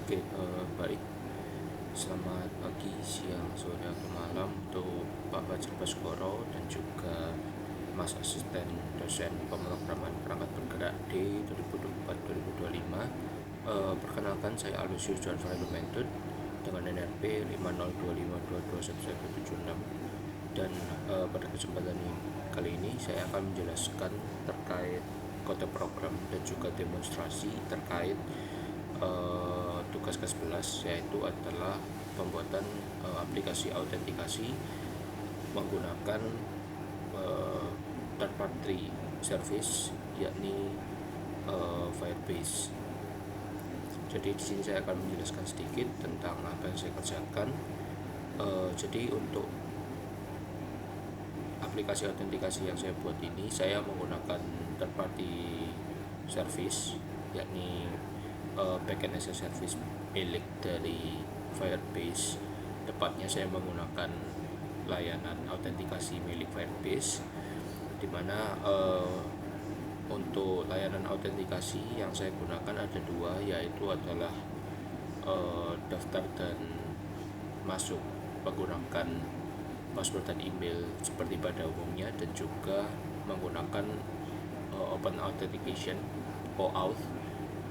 Baik. Selamat pagi, siang, sore, atau malam untuk Pak Fajar Baskoro dan juga Mas Asisten Dosen Pemrograman Perangkat Bergerak D 2024-2025. Perkenalkan, saya Alusius John Fernando Mentut dengan NRP 50252211176 dan pada kesempatan kali ini saya akan menjelaskan terkait kode program dan juga demonstrasi terkait tugas ke-11, yaitu adalah pembuatan aplikasi autentikasi menggunakan third party service, yakni Firebase. Jadi di sini saya akan menjelaskan sedikit tentang apa yang saya kerjakan. Jadi untuk aplikasi autentikasi yang saya buat ini, saya menggunakan third party service, yakni backend as a service milik dari Firebase. Tepatnya saya menggunakan layanan autentikasi milik Firebase, dimana untuk layanan autentikasi yang saya gunakan ada dua, yaitu adalah daftar dan masuk menggunakan password dan email seperti pada umumnya, dan juga menggunakan open authentication OAuth,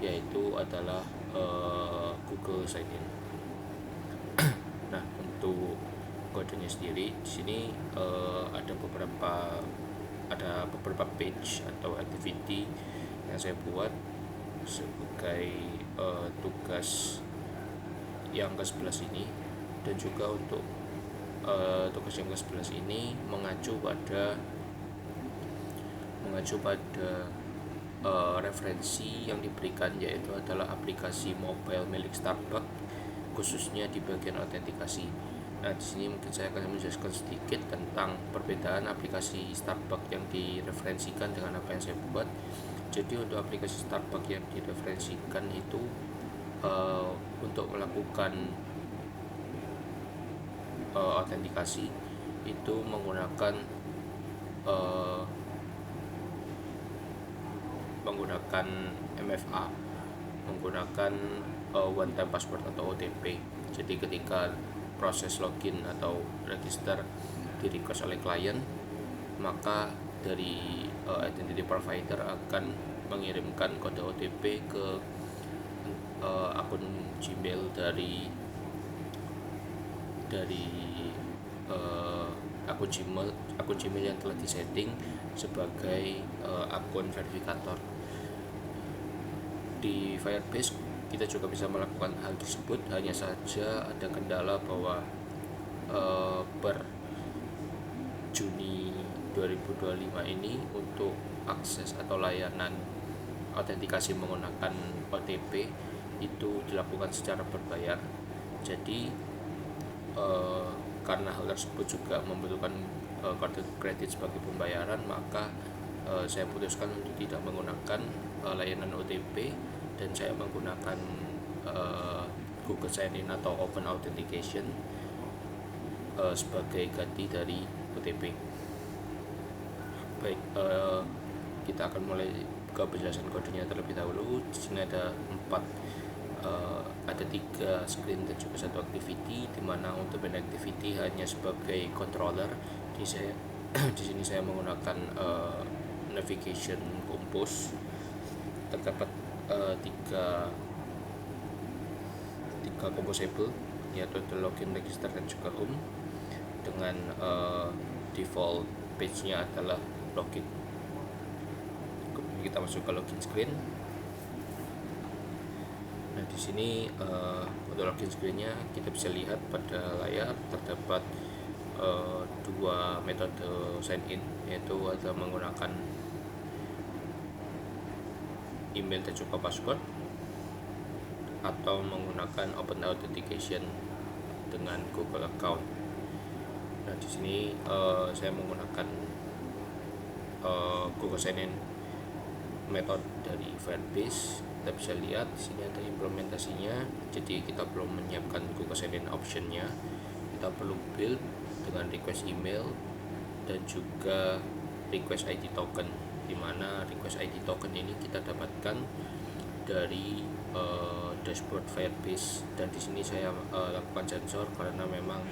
yaitu adalah Google Sign In. Nah, untuk kodenya sendiri di sini ada beberapa page atau activity yang saya buat sebagai tugas yang ke-11 ini, dan juga untuk tugas yang ke-11 ini mengacu pada referensi yang diberikan, yaitu adalah aplikasi mobile milik Starbucks, khususnya di bagian autentikasi. Nah, di sini mungkin saya akan menjelaskan sedikit tentang perbedaan aplikasi Starbucks yang direferensikan dengan apa yang saya buat. Jadi untuk aplikasi Starbucks yang direferensikan itu untuk melakukan autentikasi itu menggunakan MFA, menggunakan one time password atau OTP. Jadi ketika proses login atau register di request oleh klien, maka dari identity provider akan mengirimkan kode OTP ke akun Gmail dari akun Gmail yang telah disetting sebagai akun verifikator. Di Firebase kita juga bisa melakukan hal tersebut, hanya saja ada kendala bahwa per Juni 2025 ini untuk akses atau layanan autentikasi menggunakan OTP itu dilakukan secara berbayar. Jadi karena hal tersebut juga membutuhkan kartu kredit sebagai pembayaran, maka saya putuskan untuk tidak menggunakan layanan OTP, dan saya menggunakan Google Sign In atau Open Authentication sebagai ganti dari OTP. Baik, kita akan mulai ke penjelasan kodenya terlebih dahulu. Di sini ada 3 screen dan juga 1 activity, dimana untuk main activity hanya sebagai controller. Di sini saya menggunakan navigation compose. Terdapat tiga composable, yaitu login, register, dan juga home, dengan default page-nya adalah login. Kemudian kita masuk ke login screen. Nah, di sini untuk login screen-nya kita bisa lihat pada layar terdapat 2 metode sign in, yaitu ada menggunakan email dan juga password, atau menggunakan open authentication dengan Google account. Nah, di sini saya menggunakan Google Sign In method dari Firebase. Kita bisa lihat di sini ada implementasinya. Jadi kita belum menyiapkan Google Sign In optionnya. Kita perlu build dengan request email dan juga request ID token, di mana request ID token ini kita dapatkan dari dashboard Firebase, dan di sini saya lakukan sensor karena memang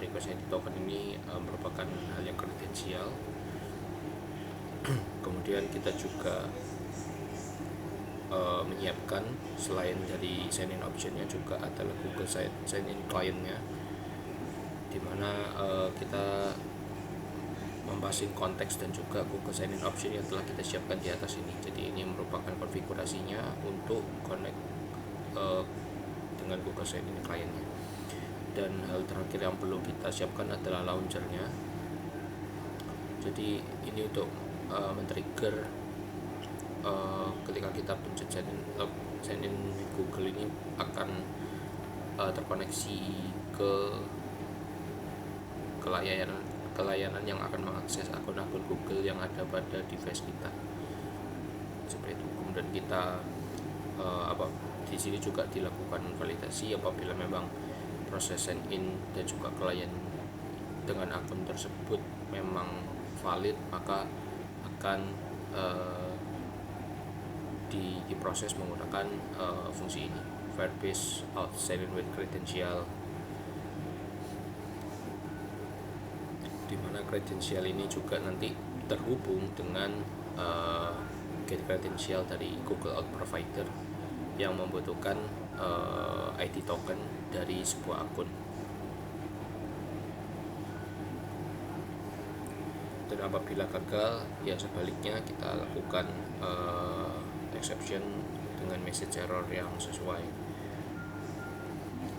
request ID token ini merupakan hal yang kredensial. Kemudian kita juga menyiapkan selain dari sign in optionnya juga adalah Google sign in clientnya, dimana kita mempassing konteks dan juga Google sign in option yang telah kita siapkan di atas ini. Jadi ini merupakan konfigurasinya untuk connect dengan Google sign in clientnya. Dan hal terakhir yang perlu kita siapkan adalah launchernya. Jadi ini untuk men-trigger ketika kita pencet sign in Google ini akan terkoneksi ke layanan yang akan mengakses akun-akun Google yang ada pada device kita, seperti itu. Kemudian kita di sini juga dilakukan validasi apabila memang proses sign in dan juga klien dengan akun tersebut memang valid, maka akan diproses menggunakan fungsi ini, Firebase Auth Sign in with Credential, dimana kredensial ini juga nanti terhubung dengan get credential dari Google Auth Provider yang membutuhkan ID token dari sebuah akun. Dan apabila gagal, ya sebaliknya kita lakukan exception dengan message error yang sesuai.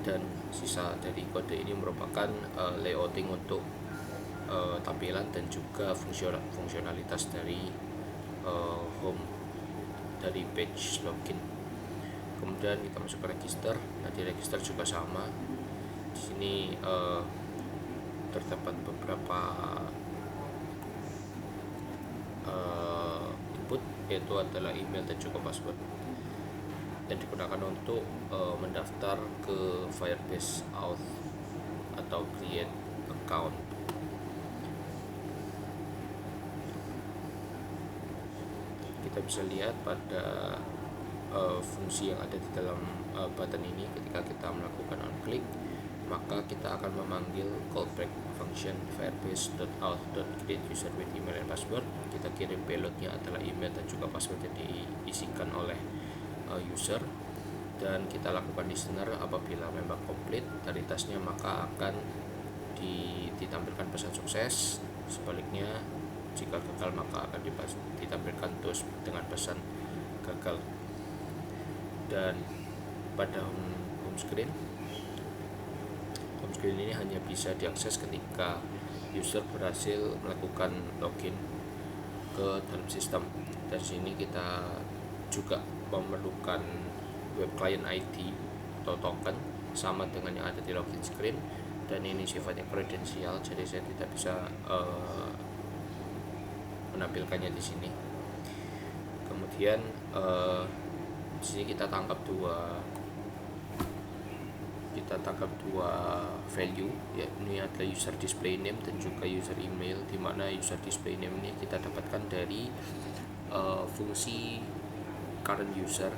Dan sisa dari kode ini merupakan layouting untuk tampilan dan juga fungsionalitas dari home dari page login. Kemudian kita masuk ke register. Nah, di register juga sama. Di sini terdapat beberapa input, yaitu adalah email dan juga password, dan digunakan untuk mendaftar ke Firebase Auth atau create account. Kita bisa lihat pada fungsi yang ada di dalam button ini, ketika kita melakukan on click, maka kita akan memanggil callback function firebase.auth.create user with email and password. Kita kirim payloadnya adalah email dan juga password yang diisikan oleh user, dan kita lakukan listener. Apabila memang komplit dari tasnya, maka akan ditampilkan pesan sukses. Sebaliknya, jika gagal maka akan ditampilkan terus dengan pesan gagal. Dan pada home screen ini hanya bisa diakses ketika user berhasil melakukan login ke dalam sistem. Dan sini kita juga memerlukan web client ID atau token sama dengan yang ada di login screen, dan ini sifatnya kredensial, jadi saya tidak bisa menampilkannya di sini. Kemudian di sini kita tangkap dua value, ya, ini adalah user display name dan juga user email, di mana user display name ini kita dapatkan dari fungsi current user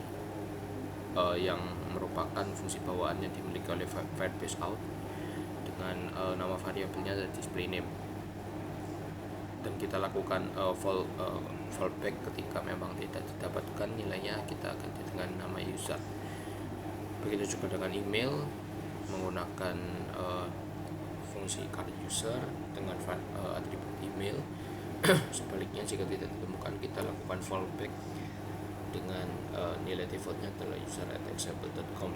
yang merupakan fungsi bawaannya dimiliki oleh Firebase Auth dengan nama variabelnya adalah display name, dan kita lakukan fallback ketika memang tidak didapatkan nilainya, kita ganti dengan nama user. Begitu juga dengan email, menggunakan fungsi current user dengan atribut email. Sebaliknya, jika tidak ditemukan, kita lakukan fallback dengan nilai defaultnya adalah user@example.com.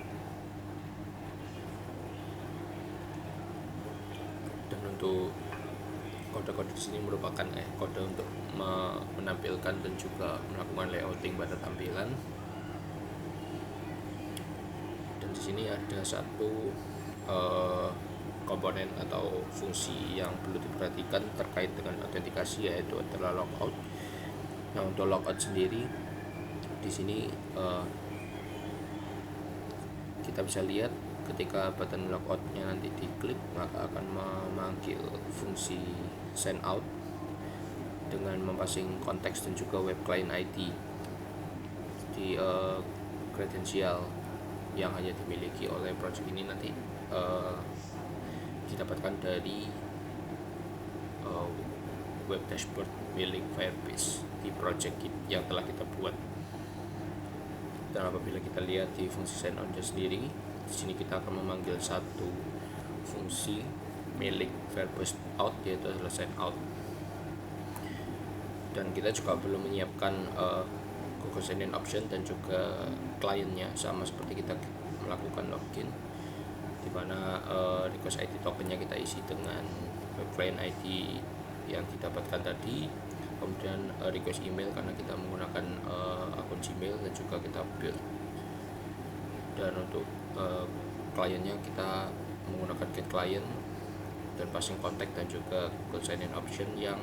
Dan untuk kode-kode di sini merupakan kode untuk menampilkan dan juga melakukan layouting pada tampilan. Dan di sini ada satu komponen atau fungsi yang perlu diperhatikan terkait dengan autentikasi, yaitu adalah logout. Nah, untuk logout sendiri di sini kita bisa lihat ketika button logoutnya nanti diklik, maka akan memanggil fungsi sign out dengan mempassing konteks dan juga web client ID di kredensial yang hanya dimiliki oleh project ini nanti didapatkan dari web dashboard milik Firebase di project yang telah kita buat. Dan apabila kita lihat di fungsi sign on sendiri, di sini kita akan memanggil satu fungsi milik Firebase out, yaitu adalah sign out. Dan kita juga belum menyiapkan Google Sign In option dan juga kliennya, sama seperti kita melakukan login, di mana request ID tokennya kita isi dengan web client ID yang didapatkan tadi, kemudian request email karena kita menggunakan akun Gmail, dan juga kita build. Dan untuk kliennya kita menggunakan get client dan passing contact dan juga Google Sign In option yang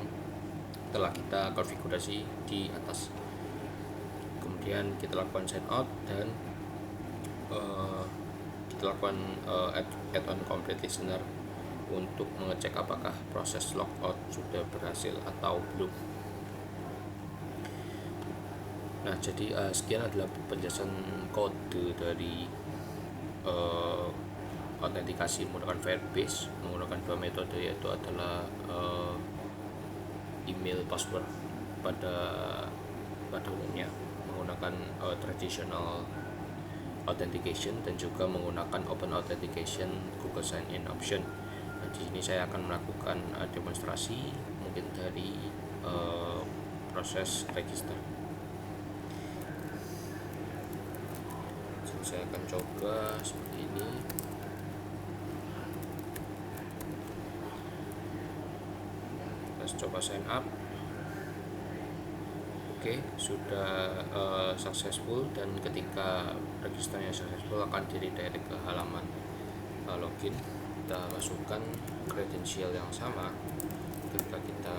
telah kita konfigurasi di atas. Kemudian kita lakukan sign out dan kita lakukan add on complete listener untuk mengecek apakah proses logout sudah berhasil atau belum. Nah, jadi sekian adalah penjelasan kode dari autentikasi menggunakan Firebase menggunakan dua metode, yaitu adalah email password pada umumnya menggunakan traditional authentication dan juga menggunakan open authentication Google Sign In option. Nah, di sini saya akan melakukan demonstrasi mungkin dari proses register. Jadi saya akan coba seperti ini. Kita coba sign up. Oke, sudah successful, dan ketika registernya successful akan redirect ke halaman login. Kita masukkan kredensial yang sama ketika kita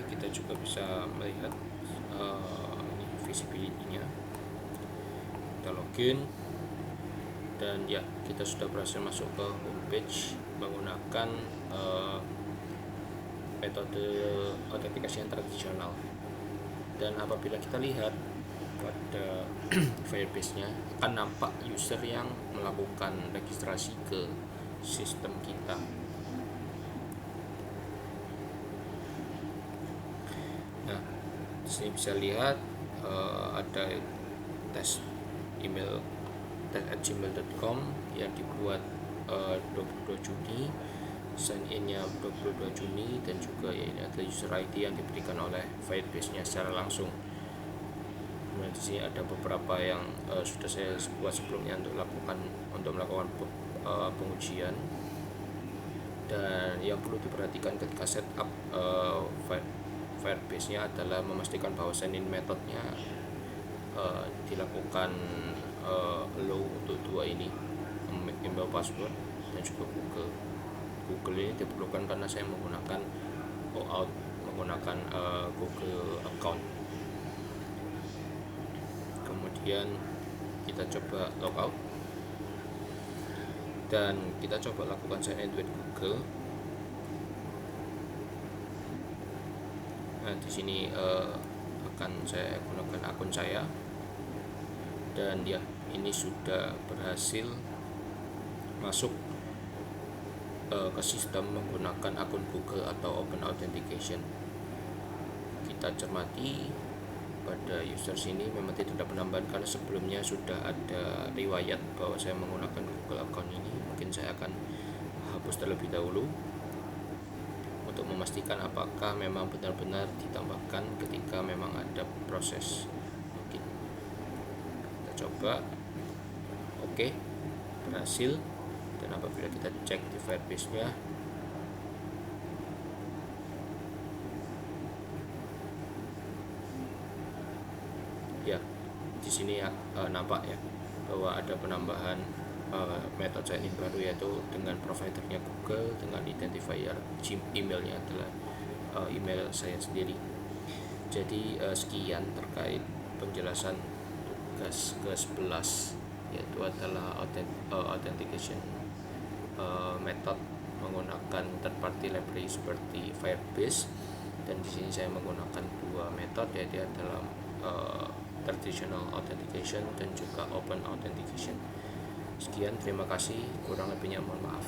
kita juga bisa melihat visibility-nya. Kita login dan ya, kita sudah berhasil masuk ke homepage menggunakan metode autentikasi yang tradisional. Dan apabila kita lihat pada Firebase-nya akan nampak user yang melakukan registrasi ke sistem kita. Nah, di sini bisa lihat ada tes email tes@gmail.com yang dibuat 22 Juni, sign in-nya 22 Juni, dan juga ya, ini adalah user ID yang diberikan oleh Firebase-nya secara langsung. Kemudian di sini ada beberapa yang sudah saya buat sebelumnya untuk melakukan pengujian. Dan yang perlu diperhatikan ketika setup Firebase-nya adalah memastikan bahwa sign in methodnya dilakukan allow untuk dua ini, email password dan juga Google ini diperlukan karena saya menggunakan OAuth menggunakan Google account. Kemudian kita coba logout dan kita coba lakukan sign in with Google. Nah, di sini akan saya gunakan akun saya, dan ya, ini sudah berhasil masuk ke sistem menggunakan akun Google atau Open Authentication. Kita cermati pada user sini memang tidak ada penambahan karena sebelumnya sudah ada riwayat bahwa saya menggunakan Google account ini. Mungkin saya akan hapus terlebih dahulu untuk memastikan apakah memang benar-benar ditambahkan ketika memang ada proses login. Kita coba. Oke, berhasil. Dan apabila kita cek di Firebase-nya, ya, di sini nampak ya bahwa ada penambahan metode sign in baru, yaitu dengan providernya Google, dengan identifier emailnya adalah email saya sendiri. Jadi sekian terkait penjelasan tugas ke-11, yaitu adalah authentication method menggunakan third party library seperti Firebase Dan di sini saya menggunakan dua metode, yaitu adalah traditional authentication dan juga open authentication. Sekian, terima kasih, kurang lebihnya mohon maaf.